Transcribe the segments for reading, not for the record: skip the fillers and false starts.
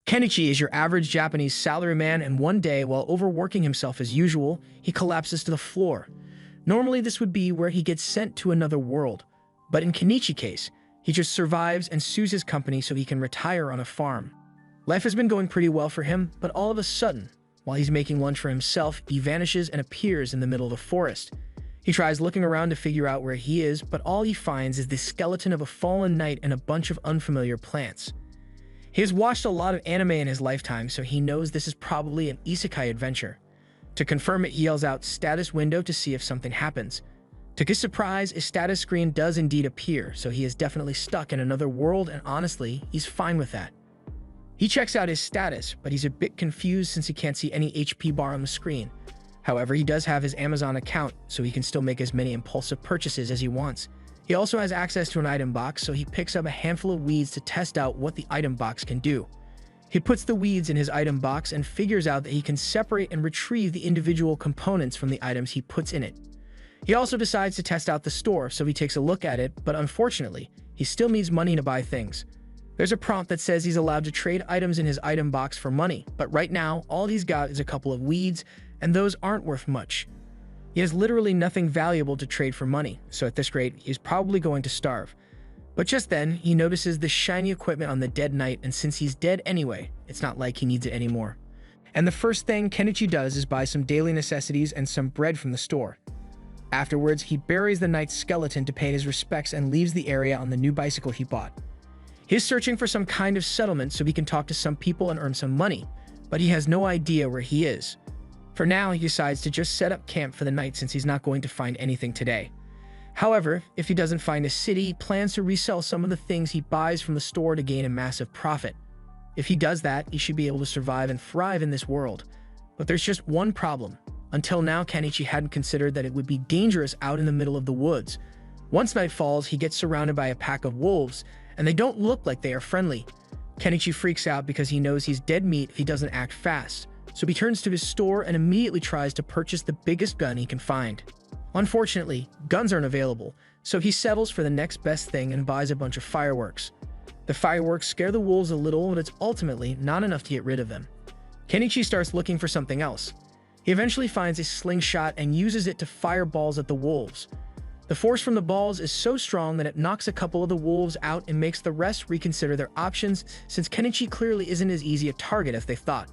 Kenichi is your average Japanese salaryman, and one day, while overworking himself as usual, he collapses to the floor. Normally, this would be where he gets sent to another world, but in Kenichi's case, he just survives and sues his company so he can retire on a farm. Life has been going pretty well for him, but all of a sudden, while he's making lunch for himself, he vanishes and appears in the middle of the forest. He tries looking around to figure out where he is, but all he finds is the skeleton of a fallen knight and a bunch of unfamiliar plants. He has watched a lot of anime in his lifetime, so he knows this is probably an isekai adventure. To confirm it, he yells out "status window" to see if something happens. To his surprise, a status screen does indeed appear, so he is definitely stuck in another world, and honestly, he's fine with that. He checks out his status, but he's a bit confused since he can't see any HP bar on the screen. However, he does have his Amazon account, so he can still make as many impulsive purchases as he wants. He also has access to an item box, so he picks up a handful of weeds to test out what the item box can do. He puts the weeds in his item box and figures out that he can separate and retrieve the individual components from the items he puts in it. He also decides to test out the store, so he takes a look at it, but unfortunately, he still needs money to buy things. There's a prompt that says he's allowed to trade items in his item box for money, but right now, all he's got is a couple of weeds, and those aren't worth much. He has literally nothing valuable to trade for money, so at this rate, he's probably going to starve. But just then, he notices the shiny equipment on the dead knight, and since he's dead anyway, it's not like he needs it anymore. And the first thing Kenichi does is buy some daily necessities and some bread from the store. Afterwards, he buries the knight's skeleton to pay his respects and leaves the area on the new bicycle he bought. He's searching for some kind of settlement so he can talk to some people and earn some money, but he has no idea where he is. For now, he decides to just set up camp for the night since he's not going to find anything today. However, if he doesn't find a city, he plans to resell some of the things he buys from the store to gain a massive profit. If he does that, he should be able to survive and thrive in this world. But there's just one problem. Until now, Kenichi hadn't considered that it would be dangerous out in the middle of the woods. Once night falls, he gets surrounded by a pack of wolves, and they don't look like they are friendly. Kenichi freaks out because he knows he's dead meat if he doesn't act fast. So he turns to his store and immediately tries to purchase the biggest gun he can find. Unfortunately, guns aren't available, so he settles for the next best thing and buys a bunch of fireworks. The fireworks scare the wolves a little, but it's ultimately not enough to get rid of them. Kenichi starts looking for something else. He eventually finds a slingshot and uses it to fire balls at the wolves. The force from the balls is so strong that it knocks a couple of the wolves out and makes the rest reconsider their options, since Kenichi clearly isn't as easy a target as they thought.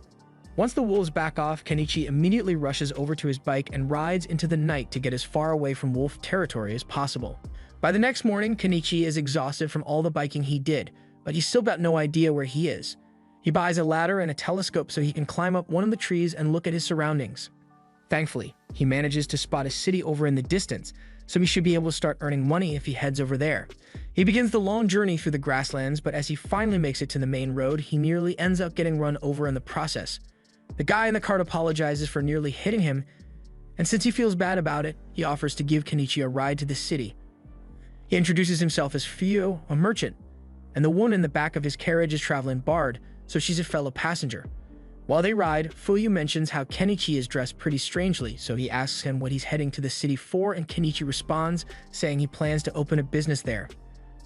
Once the wolves back off, Kenichi immediately rushes over to his bike and rides into the night to get as far away from wolf territory as possible. By the next morning, Kenichi is exhausted from all the biking he did, but he's still got no idea where he is. He buys a ladder and a telescope so he can climb up one of the trees and look at his surroundings. Thankfully, he manages to spot a city over in the distance, so he should be able to start earning money if he heads over there. He begins the long journey through the grasslands, but as he finally makes it to the main road, he nearly ends up getting run over in the process. The guy in the cart apologizes for nearly hitting him, and since he feels bad about it, he offers to give Kenichi a ride to the city. He introduces himself as Fuyo, a merchant, and the woman in the back of his carriage is traveling Bard, so she's a fellow passenger. While they ride, Fuyo mentions how Kenichi is dressed pretty strangely, so he asks him what he's heading to the city for, and Kenichi responds, saying he plans to open a business there.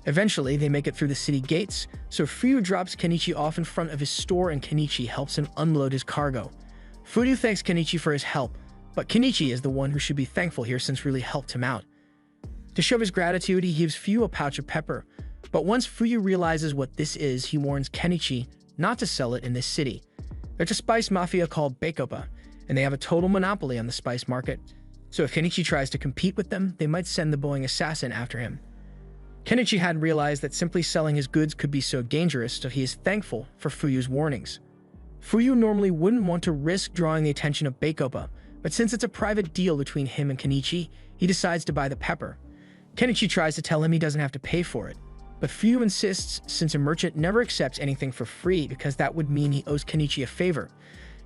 Eventually, they make it through the city gates, so Fuyo drops Kenichi off in front of his store and Kenichi helps him unload his cargo. Fuyo thanks Kenichi for his help, but Kenichi is the one who should be thankful here since really helped him out. To show his gratitude, he gives Fuyo a pouch of pepper, but once Fuyo realizes what this is, he warns Kenichi not to sell it in this city. There's a spice mafia called Bacopa, and they have a total monopoly on the spice market, so if Kenichi tries to compete with them, they might send the Boeing assassin after him. Kenichi hadn't realized that simply selling his goods could be so dangerous, so he is thankful for Fuyu's warnings. Fuyo normally wouldn't want to risk drawing the attention of Bacopa, but since it's a private deal between him and Kenichi, he decides to buy the pepper. Kenichi tries to tell him he doesn't have to pay for it, but Fuyo insists since a merchant never accepts anything for free because that would mean he owes Kenichi a favor.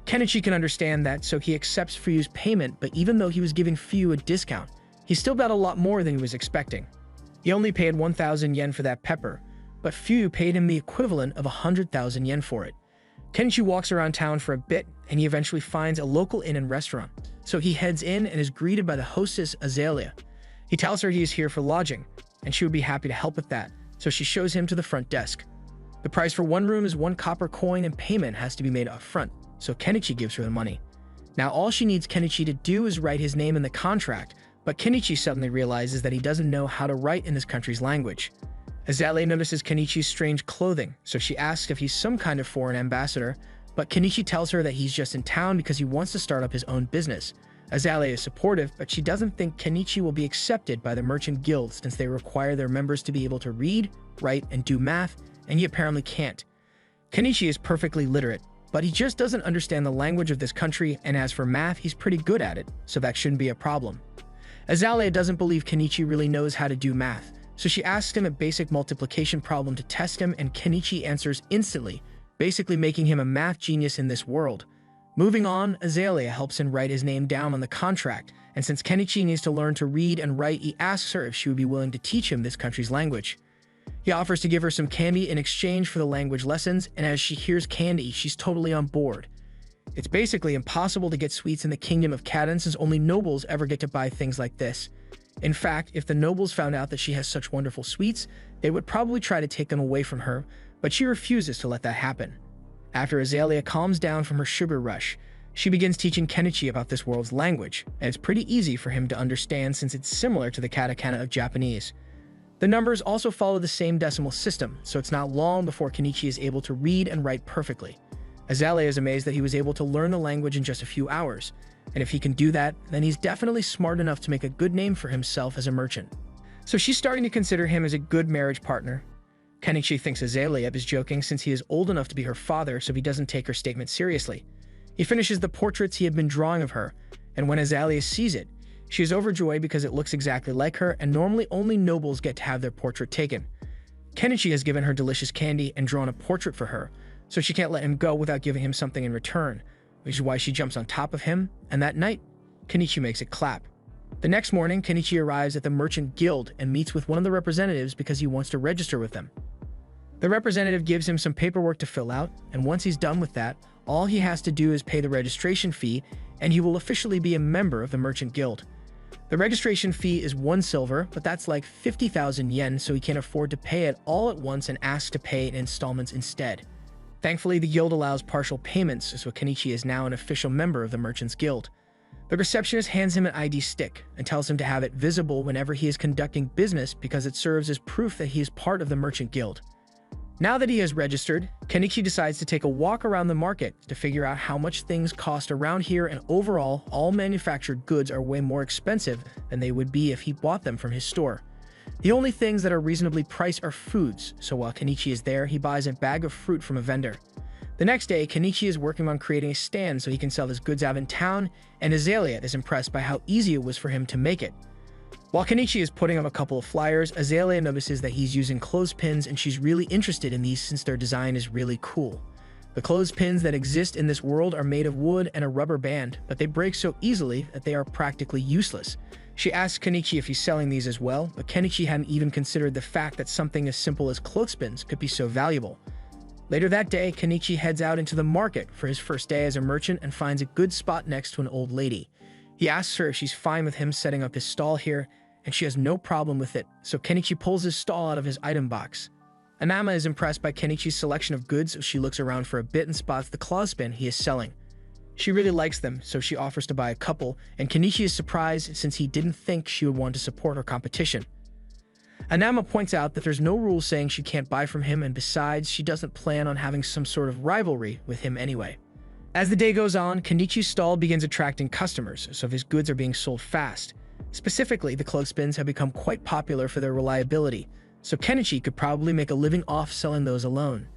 Kenichi can understand that, so he accepts Fuyu's payment, but even though he was giving Fuyo a discount, he still got a lot more than he was expecting. He only paid 1,000 yen for that pepper, but Fuyo paid him the equivalent of 100,000 yen for it. Kenichi walks around town for a bit, and he eventually finds a local inn and restaurant, so he heads in and is greeted by the hostess Azalea. He tells her he is here for lodging, and she would be happy to help with that, so she shows him to the front desk. The price for one room is 1 copper coin and payment has to be made up front, so Kenichi gives her the money. Now all she needs Kenichi to do is write his name in the contract, but Kenichi suddenly realizes that he doesn't know how to write in his country's language. Azalea notices Kenichi's strange clothing, so she asks if he's some kind of foreign ambassador, but Kenichi tells her that he's just in town because he wants to start up his own business. Azalea is supportive, but she doesn't think Kenichi will be accepted by the Merchant Guild since they require their members to be able to read, write, and do math, and he apparently can't. Kenichi is perfectly literate, but he just doesn't understand the language of this country, and as for math, he's pretty good at it, so that shouldn't be a problem. Azalea doesn't believe Kenichi really knows how to do math, so she asks him a basic multiplication problem to test him, and Kenichi answers instantly, basically making him a math genius in this world. Moving on, Azalea helps him write his name down on the contract, and since Kenichi needs to learn to read and write, he asks her if she would be willing to teach him this country's language. He offers to give her some candy in exchange for the language lessons, and as she hears candy, she's totally on board. It's basically impossible to get sweets in the kingdom of Kaden since only nobles ever get to buy things like this. In fact, if the nobles found out that she has such wonderful sweets, they would probably try to take them away from her, but she refuses to let that happen. After Azalea calms down from her sugar rush, she begins teaching Kenichi about this world's language, and it's pretty easy for him to understand since it's similar to the katakana of Japanese. The numbers also follow the same decimal system, so it's not long before Kenichi is able to read and write perfectly. Azalea is amazed that he was able to learn the language in just a few hours, and if he can do that, then he's definitely smart enough to make a good name for himself as a merchant. So she's starting to consider him as a good marriage partner. Kenichi thinks Azalea is joking since he is old enough to be her father, so he doesn't take her statement seriously. He finishes the portraits he had been drawing of her, and when Azalea sees it, she is overjoyed because it looks exactly like her, and normally only nobles get to have their portrait taken. Kenichi has given her delicious candy and drawn a portrait for her, so she can't let him go without giving him something in return, which is why she jumps on top of him, and that night, Kenichi makes it clap. The next morning, Kenichi arrives at the Merchant Guild and meets with one of the representatives because he wants to register with them. The representative gives him some paperwork to fill out, and once he's done with that, all he has to do is pay the registration fee, and he will officially be a member of the Merchant Guild. The registration fee is 1 silver, but that's like 50,000 yen, so he can't afford to pay it all at once and asks to pay in installments instead. Thankfully, the guild allows partial payments, so Kenichi is now an official member of the Merchants Guild. The receptionist hands him an ID stick and tells him to have it visible whenever he is conducting business because it serves as proof that he is part of the Merchant Guild. Now that he has registered, Kenichi decides to take a walk around the market to figure out how much things cost around here, and overall, all manufactured goods are way more expensive than they would be if he bought them from his store. The only things that are reasonably priced are foods, so while Kenichi is there, he buys a bag of fruit from a vendor. The next day, Kenichi is working on creating a stand so he can sell his goods out in town, and Azalea is impressed by how easy it was for him to make it. While Kenichi is putting up a couple of flyers, Azalea notices that he's using clothespins, and she's really interested in these since their design is really cool. The clothespins that exist in this world are made of wood and a rubber band, but they break so easily that they are practically useless. She asks Kenichi if he's selling these as well, but Kenichi hadn't even considered the fact that something as simple as clothespins could be so valuable. Later that day, Kenichi heads out into the market for his first day as a merchant and finds a good spot next to an old lady. He asks her if she's fine with him setting up his stall here, and she has no problem with it, so Kenichi pulls his stall out of his item box. Anama is impressed by Kenichi's selection of goods, so she looks around for a bit and spots the clothespin he is selling. She really likes them, so she offers to buy a couple, and Kenichi is surprised since he didn't think she would want to support her competition. Anama points out that there's no rule saying she can't buy from him, and besides, she doesn't plan on having some sort of rivalry with him anyway. As the day goes on, Kenichi's stall begins attracting customers, so his goods are being sold fast. Specifically, the clothespins have become quite popular for their reliability, so Kenichi could probably make a living off selling those alone.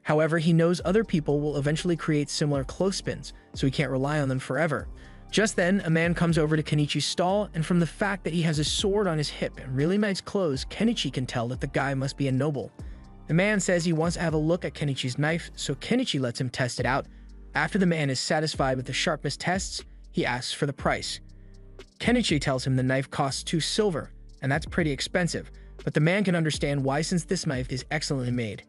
However, he knows other people will eventually create similar clothespins, so he can't rely on them forever. Just then, a man comes over to Kenichi's stall, and from the fact that he has a sword on his hip and really nice clothes, Kenichi can tell that the guy must be a noble. The man says he wants to have a look at Kenichi's knife, so Kenichi lets him test it out. After the man is satisfied with the sharpness tests, he asks for the price. Kenichi tells him the knife costs 2 silver, and that's pretty expensive, but the man can understand why since this knife is excellently made.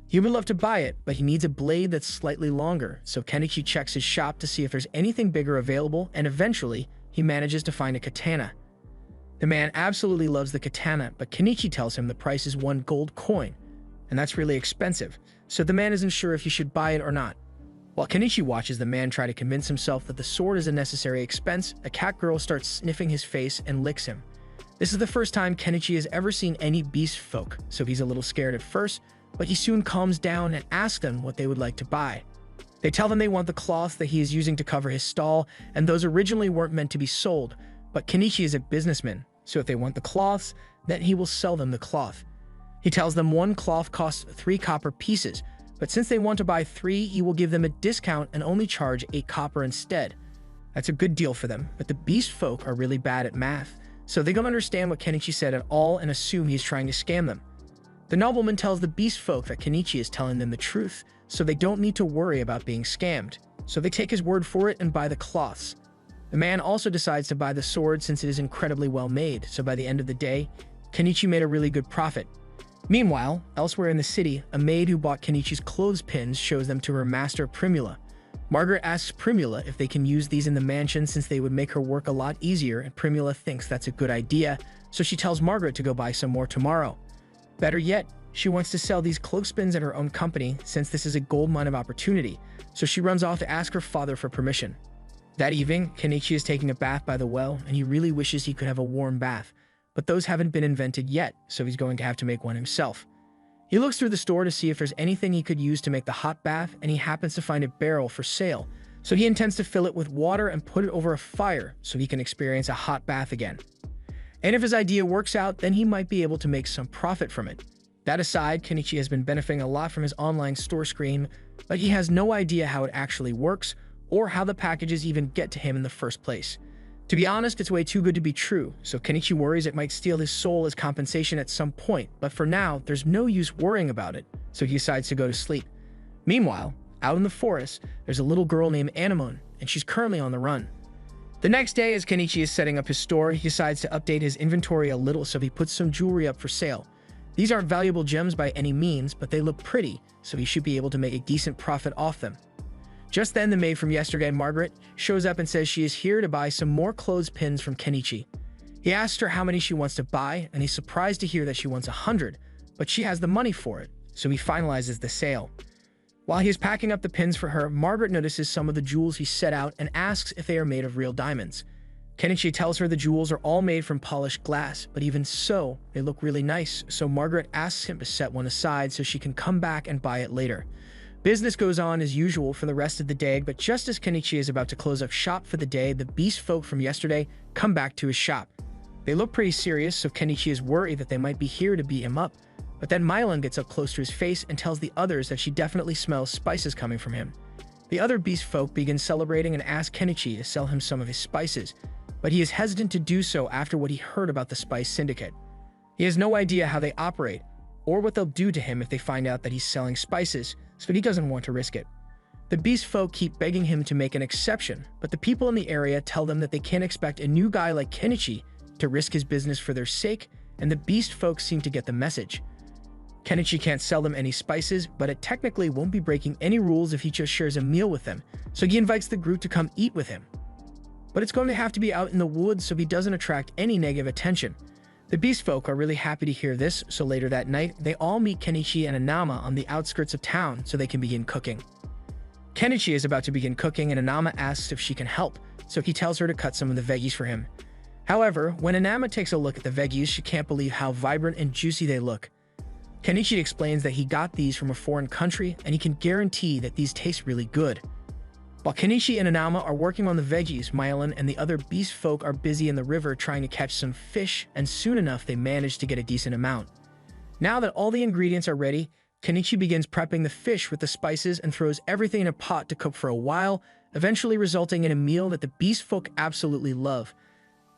He would love to buy it, but he needs a blade that's slightly longer, so Kenichi checks his shop to see if there's anything bigger available, and eventually, he manages to find a katana. The man absolutely loves the katana, but Kenichi tells him the price is 1 gold coin. and that's really expensive, so the man isn't sure if he should buy it or not. While Kenichi watches the man try to convince himself that the sword is a necessary expense, a cat girl starts sniffing his face and licks him. This is the first time Kenichi has ever seen any beast folk, so he's a little scared at first, but he soon calms down and asks them what they would like to buy. They tell him they want the cloths that he is using to cover his stall, and those originally weren't meant to be sold, but Kenichi is a businessman, so if they want the cloths, then he will sell them the cloth. He tells them one cloth costs 3 copper pieces, but since they want to buy 3, he will give them a discount and only charge 8 copper instead. That's a good deal for them, but the beast folk are really bad at math, so they don't understand what Kenichi said at all and assume he's trying to scam them. The nobleman tells the beast folk that Kenichi is telling them the truth, so they don't need to worry about being scammed. So they take his word for it and buy the cloths. The man also decides to buy the sword since it is incredibly well made, so by the end of the day, Kenichi made a really good profit. Meanwhile, elsewhere in the city, a maid who bought Kenichi's clothespins shows them to her master Primula. Margaret asks Primula if they can use these in the mansion since they would make her work a lot easier, and Primula thinks that's a good idea, so she tells Margaret to go buy some more tomorrow. Better yet, she wants to sell these clothespins at her own company since this is a goldmine of opportunity, so she runs off to ask her father for permission. That evening, Kenichi is taking a bath by the well, and he really wishes he could have a warm bath, but those haven't been invented yet, so he's going to have to make one himself. He looks through the store to see if there's anything he could use to make the hot bath, and he happens to find a barrel for sale, so he intends to fill it with water and put it over a fire so he can experience a hot bath again. And if his idea works out, then he might be able to make some profit from it. That aside, Kenichi has been benefiting a lot from his online store screen, but he has no idea how it actually works or how the packages even get to him in the first place. To be honest, it's way too good to be true, so Kenichi worries it might steal his soul as compensation at some point, but for now, there's no use worrying about it, so he decides to go to sleep. Meanwhile, out in the forest, there's a little girl named Anemone, and she's currently on the run. The next day, as Kenichi is setting up his store, he decides to update his inventory a little, so he puts some jewelry up for sale. These aren't valuable gems by any means, but they look pretty, so he should be able to make a decent profit off them. Just then, the maid from yesterday, Margaret, shows up and says she is here to buy some more clothespins from Kenichi. He asks her how many she wants to buy, and he's surprised to hear that she wants 100, but she has the money for it, so he finalizes the sale. While he is packing up the pins for her, Margaret notices some of the jewels he set out and asks if they are made of real diamonds. Kenichi tells her the jewels are all made from polished glass, but even so, they look really nice, so Margaret asks him to set one aside so she can come back and buy it later. Business goes on as usual for the rest of the day, but just as Kenichi is about to close up shop for the day, the beast folk from yesterday come back to his shop. They look pretty serious, so Kenichi is worried that they might be here to beat him up. But then Mylan gets up close to his face and tells the others that she definitely smells spices coming from him. The other beast folk begin celebrating and ask Kenichi to sell him some of his spices, but he is hesitant to do so after what he heard about the Spice Syndicate. He has no idea how they operate, or what they'll do to him if they find out that he's selling spices, so he doesn't want to risk it. The beast folk keep begging him to make an exception, but the people in the area tell them that they can't expect a new guy like Kenichi to risk his business for their sake, and the beast folk seem to get the message. Kenichi can't sell them any spices, but it technically won't be breaking any rules if he just shares a meal with them, so he invites the group to come eat with him. But it's going to have to be out in the woods so he doesn't attract any negative attention. The beast folk are really happy to hear this, so later that night, they all meet Kenichi and Anama on the outskirts of town so they can begin cooking. Kenichi is about to begin cooking and Anama asks if she can help, so he tells her to cut some of the veggies for him. However, when Anama takes a look at the veggies, she can't believe how vibrant and juicy they look. Kenichi explains that he got these from a foreign country and he can guarantee that these taste really good. While Kenichi and Anama are working on the veggies, Mylan and the other beast folk are busy in the river trying to catch some fish, and soon enough they manage to get a decent amount. Now that all the ingredients are ready, Kenichi begins prepping the fish with the spices and throws everything in a pot to cook for a while, eventually resulting in a meal that the beast folk absolutely love.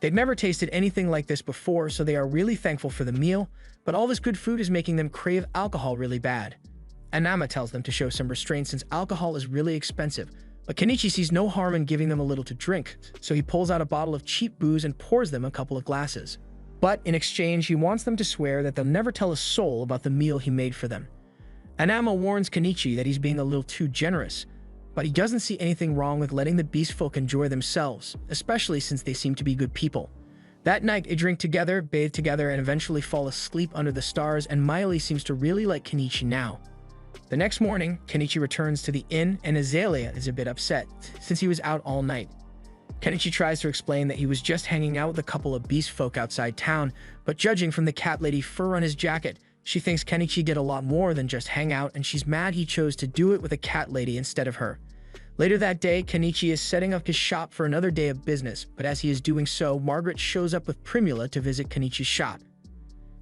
They've never tasted anything like this before, so they are really thankful for the meal, but all this good food is making them crave alcohol really bad. Anama tells them to show some restraint since alcohol is really expensive, but Kenichi sees no harm in giving them a little to drink, so he pulls out a bottle of cheap booze and pours them a couple of glasses. But in exchange, he wants them to swear that they'll never tell a soul about the meal he made for them. Anama warns Kenichi that he's being a little too generous, but he doesn't see anything wrong with letting the beast folk enjoy themselves, especially since they seem to be good people. That night, they drink together, bathe together, and eventually fall asleep under the stars, and Miley seems to really like Kenichi now. The next morning, Kenichi returns to the inn, and Azalea is a bit upset, since he was out all night. Kenichi tries to explain that he was just hanging out with a couple of beast folk outside town, but judging from the cat lady fur on his jacket, she thinks Kenichi did a lot more than just hang out, and she's mad he chose to do it with a cat lady instead of her. Later that day, Kenichi is setting up his shop for another day of business, but as he is doing so, Margaret shows up with Primula to visit Kenichi's shop.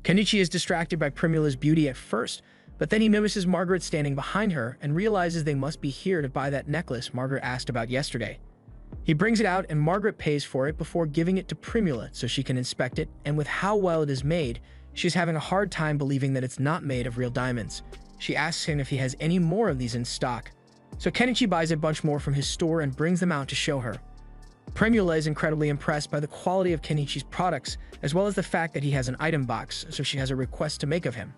Kenichi is distracted by Primula's beauty at first, but then he notices Margaret standing behind her and realizes they must be here to buy that necklace Margaret asked about yesterday. He brings it out and Margaret pays for it before giving it to Primula so she can inspect it, and with how well it is made, she's having a hard time believing that it's not made of real diamonds. She asks him if he has any more of these in stock. So Kenichi buys a bunch more from his store and brings them out to show her. Primula is incredibly impressed by the quality of Kenichi's products, as well as the fact that he has an item box, so she has a request to make of him.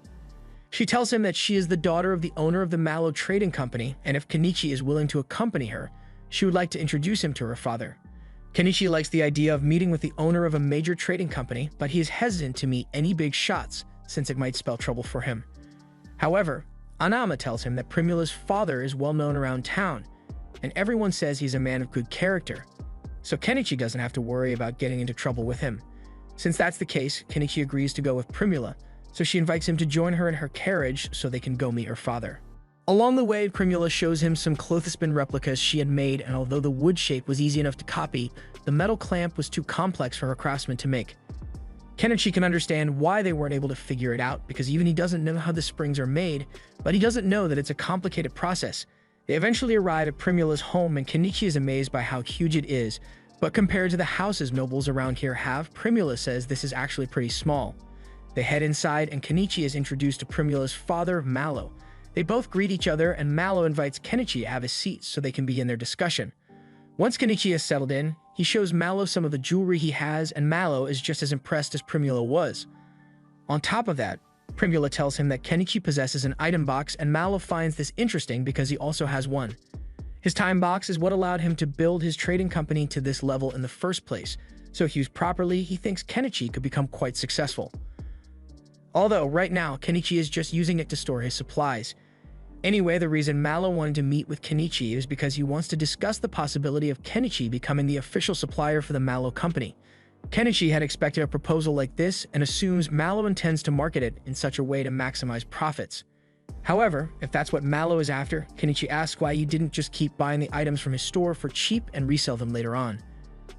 She tells him that she is the daughter of the owner of the Mallow Trading Company, and if Kenichi is willing to accompany her, she would like to introduce him to her father. Kenichi likes the idea of meeting with the owner of a major trading company, but he is hesitant to meet any big shots, since it might spell trouble for him. However, Anama tells him that Primula's father is well known around town, and everyone says he's a man of good character, so Kenichi doesn't have to worry about getting into trouble with him. Since that's the case, Kenichi agrees to go with Primula, so she invites him to join her in her carriage so they can go meet her father. Along the way, Primula shows him some clothespin replicas she had made, and although the wood shape was easy enough to copy, the metal clamp was too complex for her craftsman to make. Kenichi can understand why they weren't able to figure it out, because even he doesn't know how the springs are made, but he doesn't know that it's a complicated process. They eventually arrive at Primula's home, and Kenichi is amazed by how huge it is, but compared to the houses nobles around here have, Primula says this is actually pretty small. They head inside, and Kenichi is introduced to Primula's father, Mallow. They both greet each other, and Mallow invites Kenichi to have a seat so they can begin their discussion. Once Kenichi is settled in, he shows Mallow some of the jewelry he has, and Mallow is just as impressed as Primula was. On top of that, Primula tells him that Kenichi possesses an item box, and Mallow finds this interesting because he also has one. His time box is what allowed him to build his trading company to this level in the first place, so if used properly, he thinks Kenichi could become quite successful. Although, right now, Kenichi is just using it to store his supplies. Anyway, the reason Mallow wanted to meet with Kenichi is because he wants to discuss the possibility of Kenichi becoming the official supplier for the Mallow company. Kenichi had expected a proposal like this and assumes Mallow intends to market it in such a way to maximize profits. However, if that's what Mallow is after, Kenichi asks why he didn't just keep buying the items from his store for cheap and resell them later on.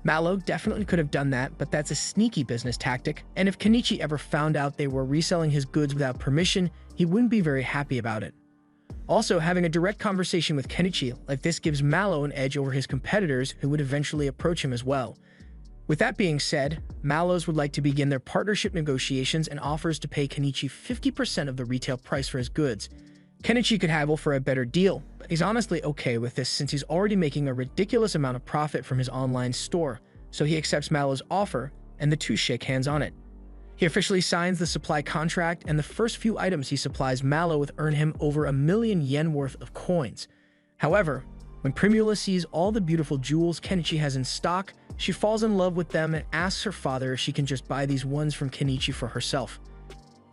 Mallow definitely could have done that, but that's a sneaky business tactic, and if Kenichi ever found out they were reselling his goods without permission, he wouldn't be very happy about it. Also, having a direct conversation with Kenichi like this gives Mallow an edge over his competitors who would eventually approach him as well. With that being said, Mallows would like to begin their partnership negotiations and offers to pay Kenichi 50% of the retail price for his goods. Kenichi could haggle for a better deal, but he's honestly okay with this since he's already making a ridiculous amount of profit from his online store, so he accepts Mallow's offer, and the two shake hands on it. He officially signs the supply contract, and the first few items he supplies Mallow with earn him over 1,000,000 yen worth of coins. However, when Primula sees all the beautiful jewels Kenichi has in stock, she falls in love with them and asks her father if she can just buy these ones from Kenichi for herself.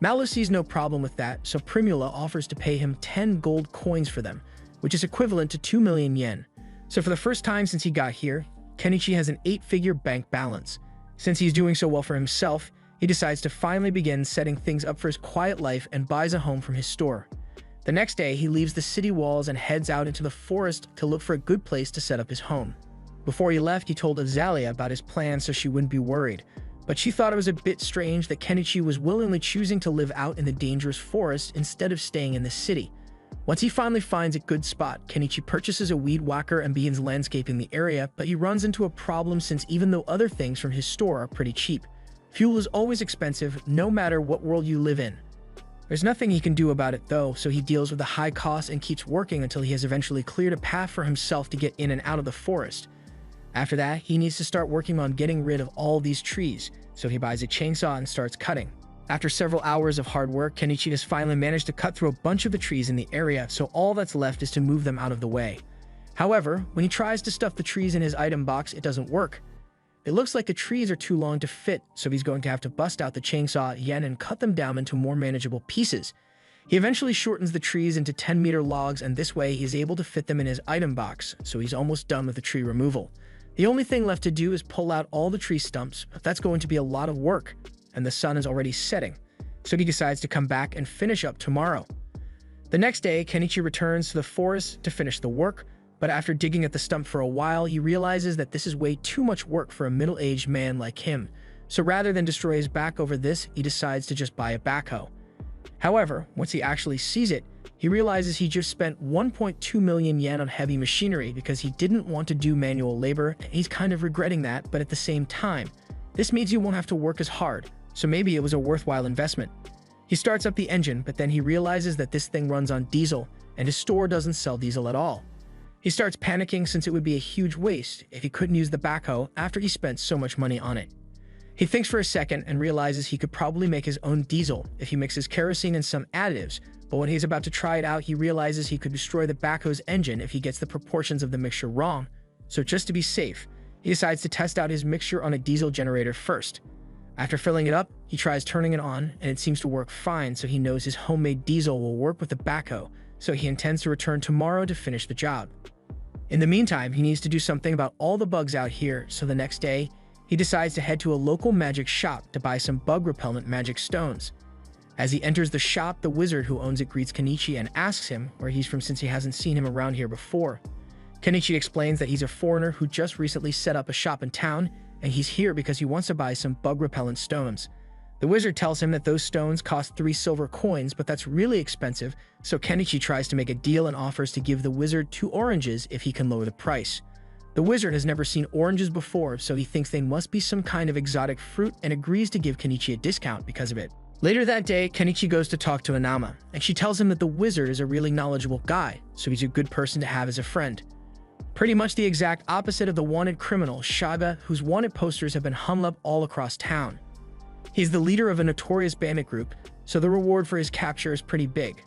Mallow sees no problem with that, so Primula offers to pay him 10 gold coins for them, which is equivalent to 2,000,000 yen. So for the first time since he got here, Kenichi has an 8-figure bank balance. Since he's doing so well for himself, he decides to finally begin setting things up for his quiet life and buys a home from his store. The next day, he leaves the city walls and heads out into the forest to look for a good place to set up his home. Before he left, he told Azalea about his plan so she wouldn't be worried, but she thought it was a bit strange that Kenichi was willingly choosing to live out in the dangerous forest instead of staying in the city. Once he finally finds a good spot, Kenichi purchases a weed whacker and begins landscaping the area, but he runs into a problem since even though other things from his store are pretty cheap, fuel is always expensive no matter what world you live in. There's nothing he can do about it though, so he deals with the high costs and keeps working until he has eventually cleared a path for himself to get in and out of the forest. After that, he needs to start working on getting rid of all these trees, so he buys a chainsaw and starts cutting. After several hours of hard work, Kenichi has finally managed to cut through a bunch of the trees in the area, so all that's left is to move them out of the way. However, when he tries to stuff the trees in his item box, it doesn't work. It looks like the trees are too long to fit, so he's going to have to bust out the chainsaw again and cut them down into more manageable pieces. He eventually shortens the trees into 10-meter logs, and this way he is able to fit them in his item box, so he's almost done with the tree removal. The only thing left to do is pull out all the tree stumps, but that's going to be a lot of work, and the sun is already setting, so he decides to come back and finish up tomorrow. The next day, Kenichi returns to the forest to finish the work, but after digging at the stump for a while, he realizes that this is way too much work for a middle-aged man like him, so rather than destroy his back over this, he decides to just buy a backhoe. However, once he actually sees it, he realizes he just spent 1.2 million yen on heavy machinery because he didn't want to do manual labor, and he's kind of regretting that, but at the same time, this means you won't have to work as hard, so maybe it was a worthwhile investment. He starts up the engine, but then he realizes that this thing runs on diesel, and his store doesn't sell diesel at all. He starts panicking since it would be a huge waste if he couldn't use the backhoe after he spent so much money on it. He thinks for a second and realizes he could probably make his own diesel if he mixes kerosene and some additives, but when he's about to try it out, he realizes he could destroy the backhoe's engine if he gets the proportions of the mixture wrong. So just to be safe, he decides to test out his mixture on a diesel generator first. After filling it up, he tries turning it on, and it seems to work fine, so he knows his homemade diesel will work with the backhoe, so he intends to return tomorrow to finish the job. In the meantime, he needs to do something about all the bugs out here, so the next day, he decides to head to a local magic shop to buy some bug-repellent magic stones. As he enters the shop, the wizard who owns it greets Kenichi and asks him where he's from since he hasn't seen him around here before. Kenichi explains that he's a foreigner who just recently set up a shop in town, and he's here because he wants to buy some bug-repellent stones. The wizard tells him that those stones cost 3 silver coins, but that's really expensive, so Kenichi tries to make a deal and offers to give the wizard 2 oranges if he can lower the price. The wizard has never seen oranges before, so he thinks they must be some kind of exotic fruit and agrees to give Kenichi a discount because of it. Later that day, Kenichi goes to talk to Inama, and she tells him that the wizard is a really knowledgeable guy, so he's a good person to have as a friend. Pretty much the exact opposite of the wanted criminal, Shaga, whose wanted posters have been hung up all across town. He's the leader of a notorious bandit group, so the reward for his capture is pretty big.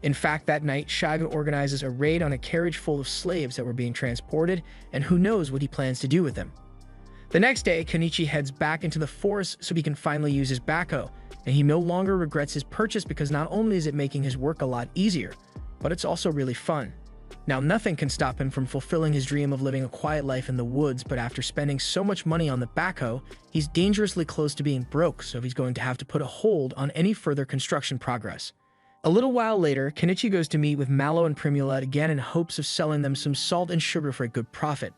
In fact, that night, Shaga organizes a raid on a carriage full of slaves that were being transported, and who knows what he plans to do with them. The next day, Kenichi heads back into the forest so he can finally use his backhoe, and he no longer regrets his purchase because not only is it making his work a lot easier, but it's also really fun. Now, nothing can stop him from fulfilling his dream of living a quiet life in the woods, but after spending so much money on the backhoe, he's dangerously close to being broke, so he's going to have to put a hold on any further construction progress. A little while later, Kenichi goes to meet with Mallow and Primula again in hopes of selling them some salt and sugar for a good profit.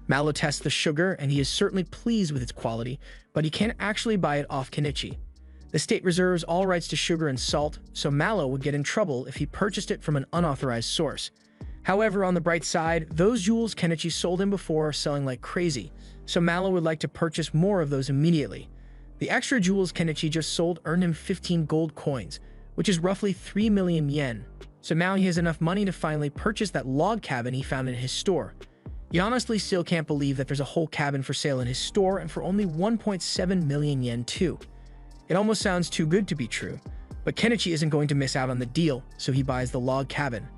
Mallow tests the sugar, and he is certainly pleased with its quality, but he can't actually buy it off Kenichi. The state reserves all rights to sugar and salt, so Mallow would get in trouble if he purchased it from an unauthorized source. However, on the bright side, those jewels Kenichi sold him before are selling like crazy, so Mallow would like to purchase more of those immediately. The extra jewels Kenichi just sold earned him 15 gold coins, which is roughly 3 million yen, so now he has enough money to finally purchase that log cabin he found in his store. He honestly still can't believe that there's a whole cabin for sale in his store and for only 1.7 million yen too. It almost sounds too good to be true, but Kenichi isn't going to miss out on the deal, so he buys the log cabin.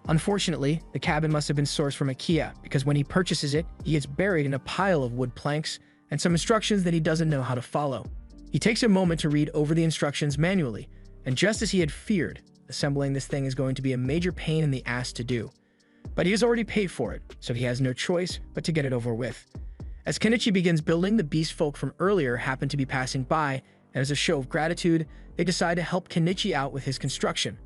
Unfortunately, the cabin must have been sourced from IKEA, because when he purchases it, he gets buried in a pile of wood planks and some instructions that he doesn't know how to follow. He takes a moment to read over the instructions manually, and just as he had feared, assembling this thing is going to be a major pain in the ass to do. But he has already paid for it, so he has no choice but to get it over with. As Kenichi begins building, the beast folk from earlier happen to be passing by, and as a show of gratitude, they decide to help Kenichi out with his construction.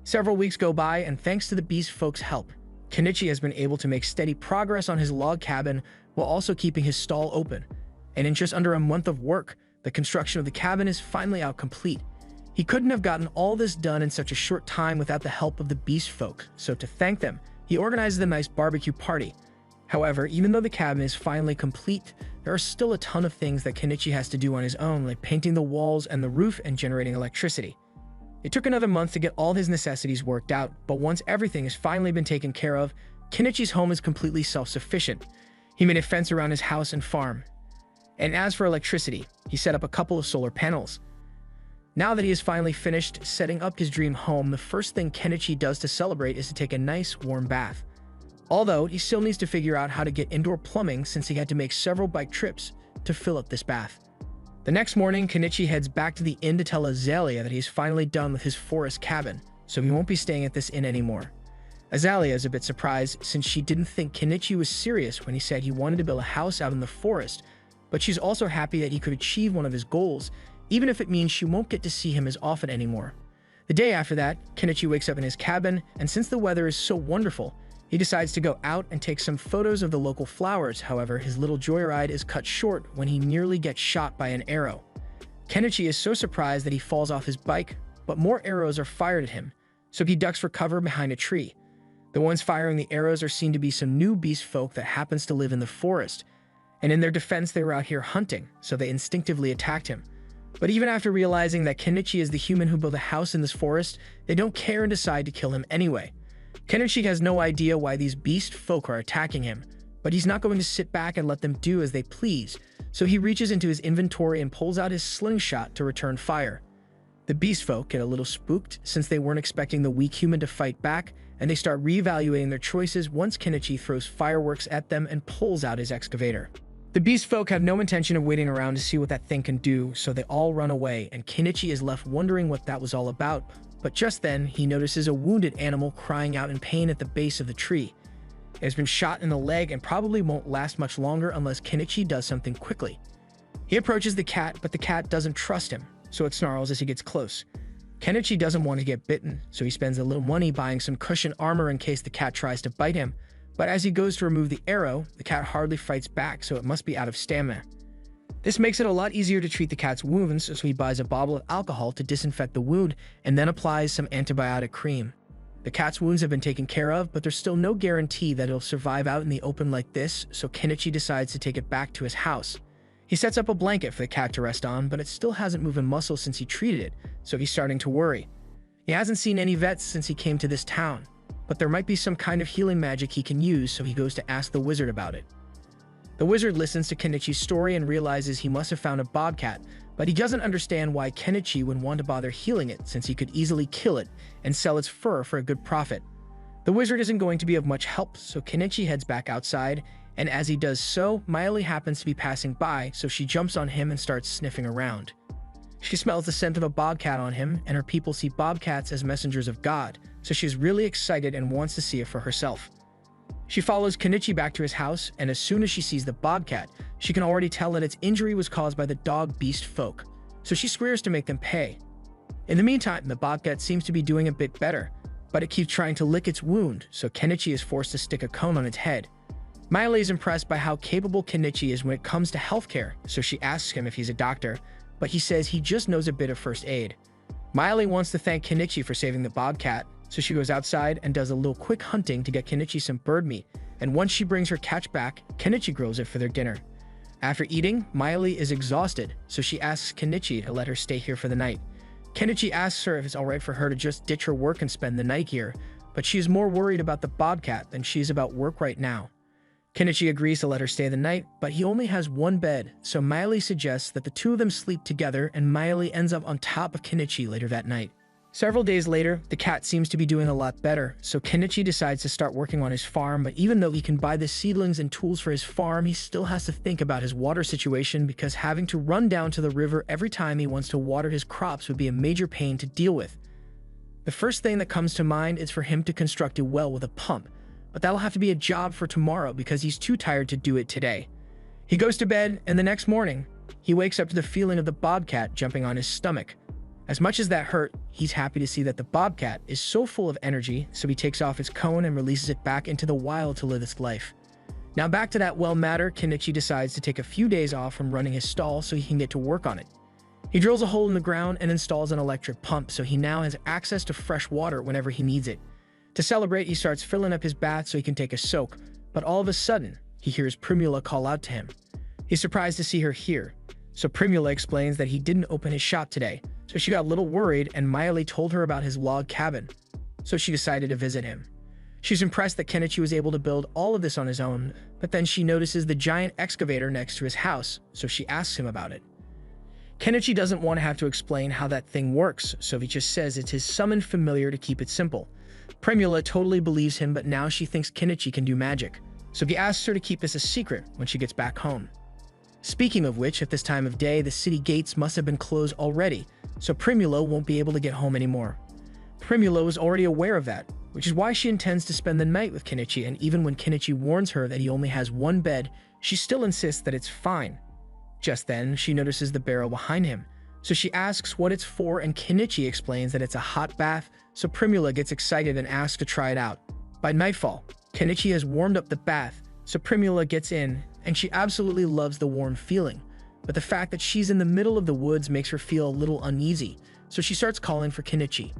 Several weeks go by, and thanks to the beast folks' help, Kenichi has been able to make steady progress on his log cabin while also keeping his stall open. And in just under a month of work, the construction of the cabin is finally out complete. He couldn't have gotten all this done in such a short time without the help of the beast folk, so to thank them, he organizes a nice barbecue party. However, even though the cabin is finally complete, there are still a ton of things that Kenichi has to do on his own, like painting the walls and the roof and generating electricity. It took another month to get all his necessities worked out, but once everything has finally been taken care of, Kenichi's home is completely self-sufficient. He made a fence around his house and farm. And as for electricity, he set up a couple of solar panels. Now that he has finally finished setting up his dream home, the first thing Kenichi does to celebrate is to take a nice, warm bath. Although, he still needs to figure out how to get indoor plumbing since he had to make several bike trips to fill up this bath. The next morning, Kenichi heads back to the inn to tell Azalea that he's finally done with his forest cabin, so he won't be staying at this inn anymore. Azalea is a bit surprised since she didn't think Kenichi was serious when he said he wanted to build a house out in the forest, but she's also happy that he could achieve one of his goals, even if it means she won't get to see him as often anymore. The day after that, Kenichi wakes up in his cabin, and since the weather is so wonderful, he decides to go out and take some photos of the local flowers. However, his little joyride is cut short when he nearly gets shot by an arrow. Kenichi is so surprised that he falls off his bike, but more arrows are fired at him, so he ducks for cover behind a tree. The ones firing the arrows are seen to be some new beast folk that happens to live in the forest, and in their defense they were out here hunting, so they instinctively attacked him. But even after realizing that Kenichi is the human who built a house in this forest, they don't care and decide to kill him anyway. Kenichi has no idea why these beast folk are attacking him, but he's not going to sit back and let them do as they please, so he reaches into his inventory and pulls out his slingshot to return fire. The beast folk get a little spooked since they weren't expecting the weak human to fight back, and they start reevaluating their choices once Kenichi throws fireworks at them and pulls out his excavator. The beast folk have no intention of waiting around to see what that thing can do, so they all run away, and Kenichi is left wondering what that was all about. But just then, he notices a wounded animal crying out in pain at the base of the tree. It has been shot in the leg and probably won't last much longer unless Kenichi does something quickly. He approaches the cat, but the cat doesn't trust him, so it snarls as he gets close. Kenichi doesn't want to get bitten, so he spends a little money buying some cushion armor in case the cat tries to bite him, but as he goes to remove the arrow, the cat hardly fights back, so it must be out of stamina. This makes it a lot easier to treat the cat's wounds, so he buys a bottle of alcohol to disinfect the wound and then applies some antibiotic cream. The cat's wounds have been taken care of, but there's still no guarantee that it'll survive out in the open like this, so Kenichi decides to take it back to his house. He sets up a blanket for the cat to rest on, but it still hasn't moved a muscle since he treated it, so he's starting to worry. He hasn't seen any vets since he came to this town, but there might be some kind of healing magic he can use, so he goes to ask the wizard about it. The wizard listens to Kenichi's story and realizes he must have found a bobcat, but he doesn't understand why Kenichi would want to bother healing it since he could easily kill it and sell its fur for a good profit. The wizard isn't going to be of much help, so Kenichi heads back outside, and as he does so, Miley happens to be passing by, so she jumps on him and starts sniffing around. She smells the scent of a bobcat on him, and her people see bobcats as messengers of God, so she's really excited and wants to see it for herself. She follows Kenichi back to his house, and as soon as she sees the bobcat, she can already tell that its injury was caused by the dog beast folk, so she swears to make them pay. In the meantime, the bobcat seems to be doing a bit better, but it keeps trying to lick its wound, so Kenichi is forced to stick a cone on its head. Miley is impressed by how capable Kenichi is when it comes to healthcare, so she asks him if he's a doctor, but he says he just knows a bit of first aid. Miley wants to thank Kenichi for saving the bobcat, so she goes outside and does a little quick hunting to get Kenichi some bird meat, and once she brings her catch back, Kenichi grills it for their dinner. After eating, Miley is exhausted, so she asks Kenichi to let her stay here for the night. Kenichi asks her if it's alright for her to just ditch her work and spend the night here, but she is more worried about the bobcat than she is about work right now. Kenichi agrees to let her stay the night, but he only has one bed, so Miley suggests that the two of them sleep together and Miley ends up on top of Kenichi later that night. Several days later, the cat seems to be doing a lot better, so Kenichi decides to start working on his farm, but even though he can buy the seedlings and tools for his farm, he still has to think about his water situation because having to run down to the river every time he wants to water his crops would be a major pain to deal with. The first thing that comes to mind is for him to construct a well with a pump, but that'll have to be a job for tomorrow because he's too tired to do it today. He goes to bed, and the next morning, he wakes up to the feeling of the bobcat jumping on his stomach. As much as that hurt, he's happy to see that the bobcat is so full of energy, so he takes off his cone and releases it back into the wild to live its life. Now back to that well matter, Kenichi decides to take a few days off from running his stall so he can get to work on it. He drills a hole in the ground and installs an electric pump so he now has access to fresh water whenever he needs it. To celebrate, he starts filling up his bath so he can take a soak, but all of a sudden, he hears Primula call out to him. He's surprised to see her here, so Primula explains that he didn't open his shop today, so she got a little worried and Miley told her about his log cabin, so she decided to visit him. She's impressed that Kenichi was able to build all of this on his own, but then she notices the giant excavator next to his house, so she asks him about it. Kenichi doesn't want to have to explain how that thing works, so he just says it's his summoned familiar to keep it simple. Primula totally believes him, but now she thinks Kenichi can do magic, so he asks her to keep this a secret when she gets back home. Speaking of which, at this time of day, the city gates must have been closed already, so Primula won't be able to get home anymore. Primula was already aware of that, which is why she intends to spend the night with Kenichi, and even when Kenichi warns her that he only has one bed, she still insists that it's fine. Just then, she notices the barrel behind him, so she asks what it's for, and Kenichi explains that it's a hot bath, so Primula gets excited and asks to try it out. By nightfall, Kenichi has warmed up the bath, so Primula gets in, and she absolutely loves the warm feeling. But the fact that she's in the middle of the woods makes her feel a little uneasy, so she starts calling for Kenichi.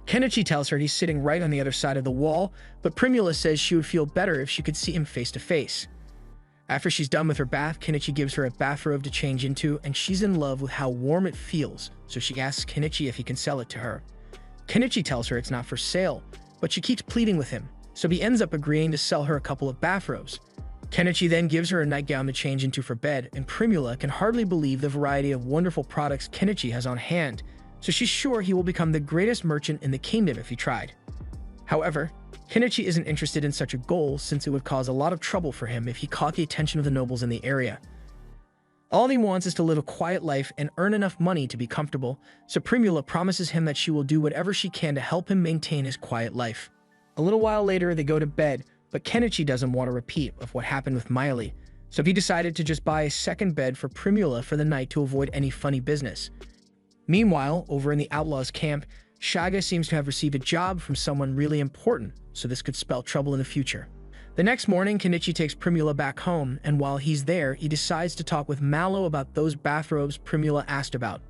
Kenichi tells her he's sitting right on the other side of the wall, but Primula says she would feel better if she could see him face to face. After she's done with her bath, Kenichi gives her a bathrobe to change into, and she's in love with how warm it feels, so she asks Kenichi if he can sell it to her. Kenichi tells her it's not for sale, but she keeps pleading with him, so he ends up agreeing to sell her a couple of bathrobes. Kenichi then gives her a nightgown to change into for bed, and Primula can hardly believe the variety of wonderful products Kenichi has on hand, so she's sure he will become the greatest merchant in the kingdom if he tried. However, Kenichi isn't interested in such a goal, since it would cause a lot of trouble for him if he caught the attention of the nobles in the area. All he wants is to live a quiet life and earn enough money to be comfortable, so Primula promises him that she will do whatever she can to help him maintain his quiet life. A little while later, they go to bed, but Kenichi doesn't want a repeat of what happened with Miley, so he decided to just buy a second bed for Primula for the night to avoid any funny business. Meanwhile, over in the outlaws' camp, Shaga seems to have received a job from someone really important, so this could spell trouble in the future. The next morning, Kenichi takes Primula back home, and while he's there, he decides to talk with Mallow about those bathrobes Primula asked about.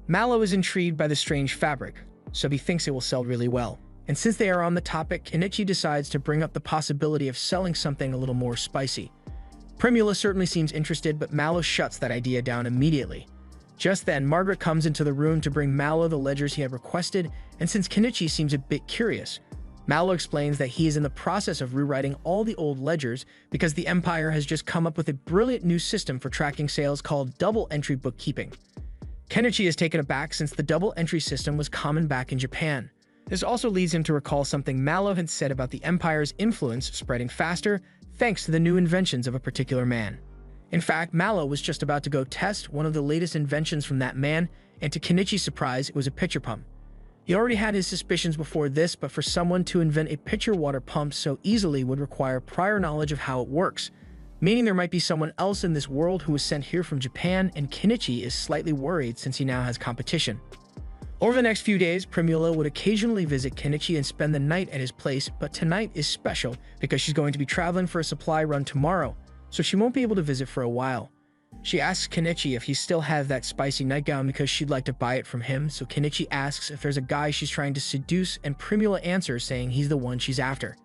Mallow is intrigued by the strange fabric, so he thinks it will sell really well. And since they are on the topic, Kenichi decides to bring up the possibility of selling something a little more spicy. Primula certainly seems interested, but Mallow shuts that idea down immediately. Just then, Margaret comes into the room to bring Mallow the ledgers he had requested, and since Kenichi seems a bit curious, Mallow explains that he is in the process of rewriting all the old ledgers because the Empire has just come up with a brilliant new system for tracking sales called double-entry bookkeeping. Kenichi is taken aback since the double-entry system was common back in Japan. This also leads him to recall something Mallow had said about the Empire's influence spreading faster thanks to the new inventions of a particular man. In fact, Mallow was just about to go test one of the latest inventions from that man, and to Kenichi's surprise, it was a pitcher pump. He already had his suspicions before this, but for someone to invent a pitcher water pump so easily would require prior knowledge of how it works, meaning there might be someone else in this world who was sent here from Japan, and Kenichi is slightly worried since he now has competition. Over the next few days, Primula would occasionally visit Kenichi and spend the night at his place, but tonight is special because she's going to be traveling for a supply run tomorrow, so she won't be able to visit for a while. She asks Kenichi if he still has that spicy nightgown because she'd like to buy it from him, so Kenichi asks if there's a guy she's trying to seduce, and Primula answers saying he's the one she's after.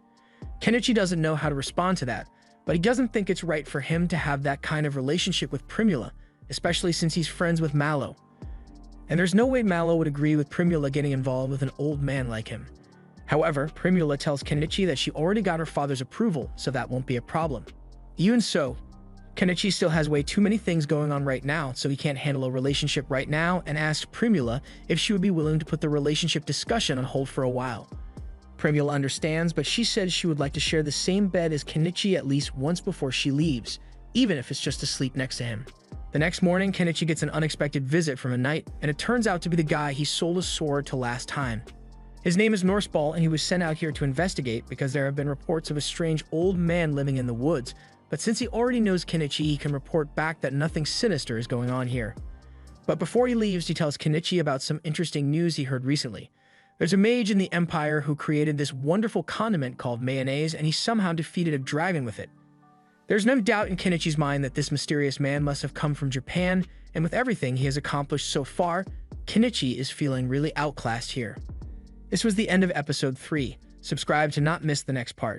Kenichi doesn't know how to respond to that, but he doesn't think it's right for him to have that kind of relationship with Primula, especially since he's friends with Mallow. And there's no way Mallow would agree with Primula getting involved with an old man like him. However, Primula tells Kenichi that she already got her father's approval, so that won't be a problem. Even so, Kenichi still has way too many things going on right now, so he can't handle a relationship right now, and asks Primula if she would be willing to put the relationship discussion on hold for a while. Primula understands, but she says she would like to share the same bed as Kenichi at least once before she leaves, even if it's just to sleep next to him. The next morning, Kenichi gets an unexpected visit from a knight, and it turns out to be the guy he sold his sword to last time. His name is Norseball, and he was sent out here to investigate because there have been reports of a strange old man living in the woods, but since he already knows Kenichi, he can report back that nothing sinister is going on here. But before he leaves, he tells Kenichi about some interesting news he heard recently. There's a mage in the Empire who created this wonderful condiment called mayonnaise, and he somehow defeated a dragon with it. There's no doubt in Kenichi's mind that this mysterious man must have come from Japan, and with everything he has accomplished so far, Kenichi is feeling really outclassed here. This was the end of episode 3. Subscribe to not miss the next part.